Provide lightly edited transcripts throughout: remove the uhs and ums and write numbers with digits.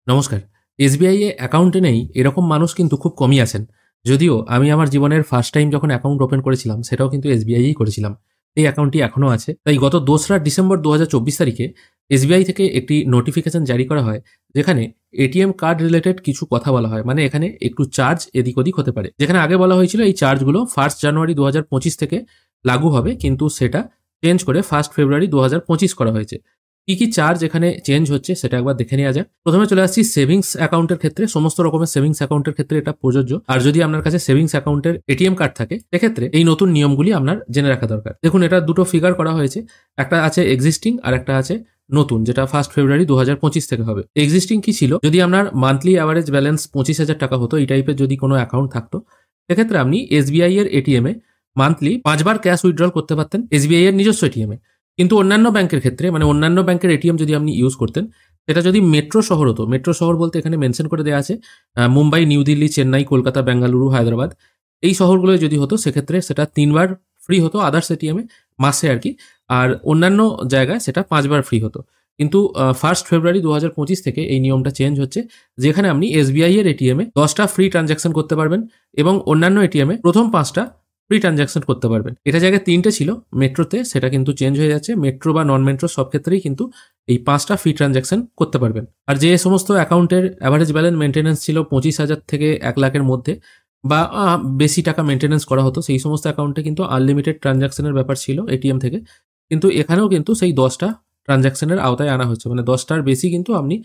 নমস্কার। এসবিআই এ অ্যাকাউন্টে নেই এরকম মানুষ কিন্তু খুব কমই আছেন। যদিও আমি আমার জীবনের ফার্স্ট টাইম যখন অ্যাকাউন্ট ওপেন করেছিলাম সেটাও কিন্তু এসবিআই করেছিলাম। এই অ্যাকাউন্টটি এখনো আছে। তাই গত ২রা ডিসেম্বর ২০২৪ তারিখে এসবিআই থেকে একটি নোটিফিকেশন জারি করা হয়, যেখানে এটিএম কার্ড রিলেটেড কিছু কথা বলা হয়। মানে এখানে একটু চার্জ এদিক ওদিক হতে পারে। যেখানে আগে বলা হয়েছিল এই চার্জগুলো 1 জানুয়ারি ২০২৫ থেকে লাগু হবে, কিন্তু সেটা চেঞ্জ করে 1 ফেব্রুয়ারি ২০২৫ করা হয়েছে। কি চার্জ এখানে চেঞ্জ হচ্ছে সেটা একবার দেখে নেওয়া যাক। প্রথমে চলে আসছি সেভিংস অ্যাকাউন্টের ক্ষেত্রে। সমস্ত রকমের সেভিংস অ্যাকাউন্টের ক্ষেত্রে এটা প্রযোজ্য। আর যদি আপনার কাছে সেভিংস অ্যাকাউন্টের এটিএম কার্ড থাকে, সেক্ষেত্রে এই নতুন নিয়মগুলি আপনার জেনে রাখা দরকার। দেখুন, এটা দুটো ফিগার করা হয়েছে। একটা আছে এক্সিস্টিং আর একটা আছে নতুন, যেটা 1 ফেব্রুয়ারি ২০২৫ থেকে হবে। এক্সিস্টিং কি ছিল? যদি আপনার মান্থলি অ্যাভারেজ ব্যালেন্স ২৫,০০০ টাকা হতো, এই টাইপের যদি কোনো অ্যাকাউন্ট থাকতো, সেক্ষেত্রে আপনি এসবিআই এর এটিএম এ মান্থলি 5 বার ক্যাশ উইথড্রল করতে পারতেন এসবিআই এর নিজস্ব এটিএম এ। কিন্তু অন্যান্য ব্যাংকের ক্ষেত্রে, মানে অন্যান্য ব্যাংকের এটিএম যদি আপনি ইউজ করতেন, সেটা যদি মেট্রো শহর হতো, মেট্রো শহর বলতে এখানে মেনশন করে দেওয়া আছে মুম্বাই, নিউ দিল্লি, চেন্নাই, কলকাতা, বেঙ্গালুরু, হায়দ্রাবাদ, এই শহরগুলো যদি হতো, সেক্ষেত্রে সেটা 3 বার ফ্রি হতো আদার্স এটিএমে মাসে আর কি। আর অন্যান্য জায়গায় সেটা 5 বার ফ্রি হতো। কিন্তু 1 ফেব্রুয়ারি ২০২৫ থেকে এই নিয়মটা চেঞ্জ হচ্ছে, যেখানে আপনি এসবিআই এর এটিএমে 10টা ফ্রি ট্রানজাকশন করতে পারবেন এবং অন্যান্য এটিএমে প্রথম 5টা ফ্রি ট্রানজাকশন করতে পারবেন। এটা জায়গায় 3টে ছিল মেট্রোতে, সেটা কিন্তু চেঞ্জ হয়ে যাচ্ছে। মেট্রো বা নন মেট্রো সব ক্ষেত্রেই কিন্তু এই 5টা ফ্রি ট্রানজাকশন করতে পারবেন। আর যে সমস্ত অ্যাকাউন্টের অ্যাভারেজ ব্যালেন্স মেনটেন্যান্স ছিল 25,০০০ থেকে 1 লাখের মধ্যে, বা বেশি টাকা মেনটেন্যান্স করা হতো, সেই সমস্ত অ্যাকাউন্টে কিন্তু আনলিমিটেড ট্রানজাকশনের ব্যাপার ছিল এটিএম থেকে। কিন্তু এখানেও কিন্তু সেই 10টা ট্রানজাকশনের আওতায় আনা হচ্ছে। মানে 10টার বেশি কিন্তু আপনি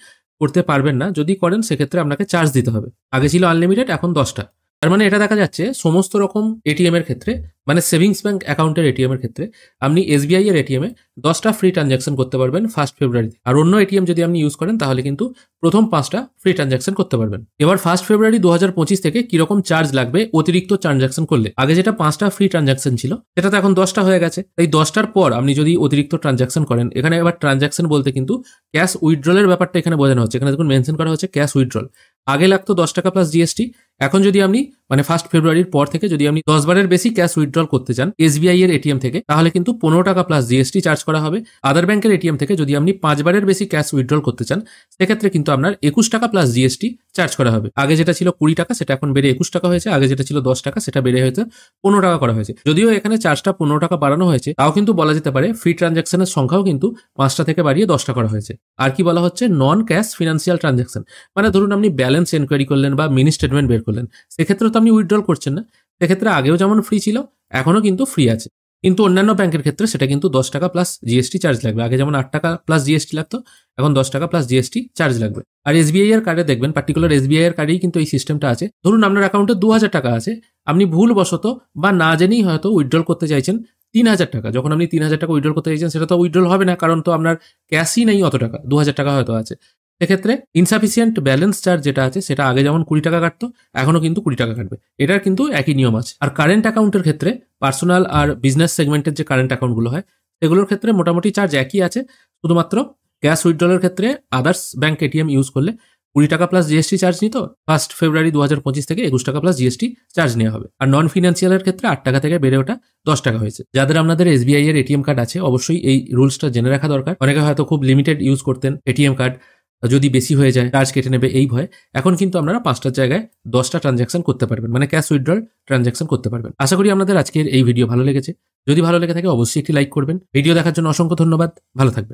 করতে পারবেন না। যদি করেন সেক্ষেত্রে আপনাকে চার্জ দিতে হবে। আগে ছিল আনলিমিটেড, এখন 10টা। তার মানে এটা দেখা যাচ্ছে সমস্ত রকম এটিএম এর ক্ষেত্রে, মানে সেভিংস ব্যাংক অ্যাকাউন্টের এটিএম এর ক্ষেত্রে, আপনি এসবিআই এর এটিএম এ 10টা ফ্রি ট্রানজাকশন করতে পারবেন 1 ফেব্রুয়ারি। আর অন্য এটিএম যদি আপনি ইউজ করেন, তাহলে কিন্তু প্রথম 5টা ফ্রি ট্রানজাকশন করতে পারবেন। এবার 1 ফেব্রুয়ারি ২০২৫ থেকে কিরকম চার্জ লাগবে অতিরিক্ত ট্রানজাকশন করলে? আগে যেটা 5টা ফ্রি ট্রানজাকশন ছিল, সেটা তো এখন 10টা হয়ে গেছে। এই 10টার পর আপনি যদি অতিরিক্ত ট্রানজাকশন করেন, এখানে এবার ট্রানজাকশন বলতে কিন্তু ক্যাশ উইথড্রলের ব্যাপারটা এখানে বোঝানো হচ্ছে। এখানে দেখুন মেনশন করা হচ্ছে ক্যাশ উইথড্রল। আগে লাগতো 10 টাকা প্লাস জিএসটি। এখন যদি আপনি, মানে 1 ফেব্রুয়ারির পর থেকে যদি আপনি 10 বারের বেশি ক্যাশ উইথড্রল করতে চান এসবিআই এর এটিএম থেকে, তাহলে কিন্তু 15 টাকা প্লাস জিএসটি চার্জ করা হবে। আদার ব্যাংকের এটিএম থেকে যদি আপনি 5 বারের বেশি ক্যাশ উইথড্রল করতে চান, সেক্ষেত্রে কিন্তু আপনার 21 টাকা প্লাস জিএসটি চার্জ করা হবে। আগে যেটা ছিল 20 টাকা, সেটা এখন বেড়ে 21 টাকা হয়েছে। আগে যেটা ছিল 10 টাকা, সেটা বেড়ে হয়েছে 15 টাকা করা হয়েছে। যদিও এখানে চার্জটা 15 টাকা বাড়ানো হয়েছে, তাও কিন্তু বলা যেতে পারে ফ্রি ট্রানজাকশনের সংখ্যাও কিন্তু 5টা থেকে বাড়িয়ে 10টা করা হয়েছে। আর কি বলা হচ্ছে? নন ক্যাশ ফিনান্সিয়াল ট্রানজাকশন। মানে ধরুন আপনি ব্যালেন্স এনকোয়ারি করলেন বা মিনি স্টেটমেন্ট বের করলেন, সেক্ষেত্রে তো আপনি উইথড্রল করছেন না। সেক্ষেত্রে আগেও যেমন ফ্রি ছিল, এখনও কিন্তু ফ্রি আছে। কিন্তু অন্যান্য ব্যাংকের ক্ষেত্রে সেটা কিন্তু 10 টাকা প্লাস জিএসটি চার্জ লাগবে। আগে যেমন 8 টাকা প্লাস জিএসটি লাগতো, এখন 10 টাকা প্লাস জিএসটি চার্জ লাগবে। আর এসবিআই এর কার্ডে দেখবেন, পার্টিকুলার এসবিআই এর কার্ডেই কিন্তু এই সিস্টেমটা আছে। ধরুন আপনার অ্যাকাউন্টে 2,000 টাকা আছে, আপনি ভুলবশত বা না জেনেই হয়তো উইথড্রল করতে চাইছেন 3,000 টাকা। যখন আপনি 3,000 টাকা উইথড্রল করতে চাইছেন, সেটা তো উইথড্রল হবে না, কারণ তো আপনার ক্যাশই নেই অত টাকা। 2,000 টাকা হয়তো আছে। সেক্ষেত্রে ইনসাফিসিয়েন্ট ব্যালেন্স চার্জ যেটা আছে, সেটা আগে যেমন 20 টাকা কাটতো, এখনও কিন্তু 20 টাকা কাটবে। এটার কিন্তু একই নিয়ম আছে। আর কারেন্ট অ্যাকাউন্টের ক্ষেত্রে, পার্সোনাল আর বিজনেস সেগমেন্টের যে কারেন্ট অ্যাকাউন্টগুলো হয়, সেগুলোর ক্ষেত্রে মোটামুটি চার্জ একই আছে। শুধুমাত্র ক্যাশ উইথড্রলের ক্ষেত্রে আদার্স ব্যাংক এটিএম ইউজ করলে 20 টাকা প্লাস জিএসটি চার্জ নিত। 1 ফেব্রুয়ারি ২০২৫ থেকে 21 টাকা প্লাস জিএসটি চার্জ নেওয়া হবে। আর নন ফিনান্সিয়ালের ক্ষেত্রে 8 টাকা থেকে বেড়ে ওঠা 10 টাকা হয়েছে। যাদের আপনাদের এসবিআই এর এটিএম কার্ড আছে, অবশ্যই এই রুলসটা জেনে রাখা দরকার। অনেকে হয়তো খুব লিমিটেড ইউজ করতেন এটিএম কার্ড, যদি বেশি হয়ে যায় চার্জ কেটে নেবে এই ভয়। এখন কিন্তু আপনারা 5টার জায়গায় 10টা ট্রানজাকশন করতে পারবেন, মানে ক্যাশ উইথড্রল ট্রানজাকশন করতে পারবেন। আশা করি আপনাদের আজকের এই ভিডিও ভালো লেগেছে। যদি ভালো লেগে থাকে অবশ্যই একটি লাইক করবেন। ভিডিও দেখার জন্য অসংখ্য ধন্যবাদ। ভালো থাকবেন।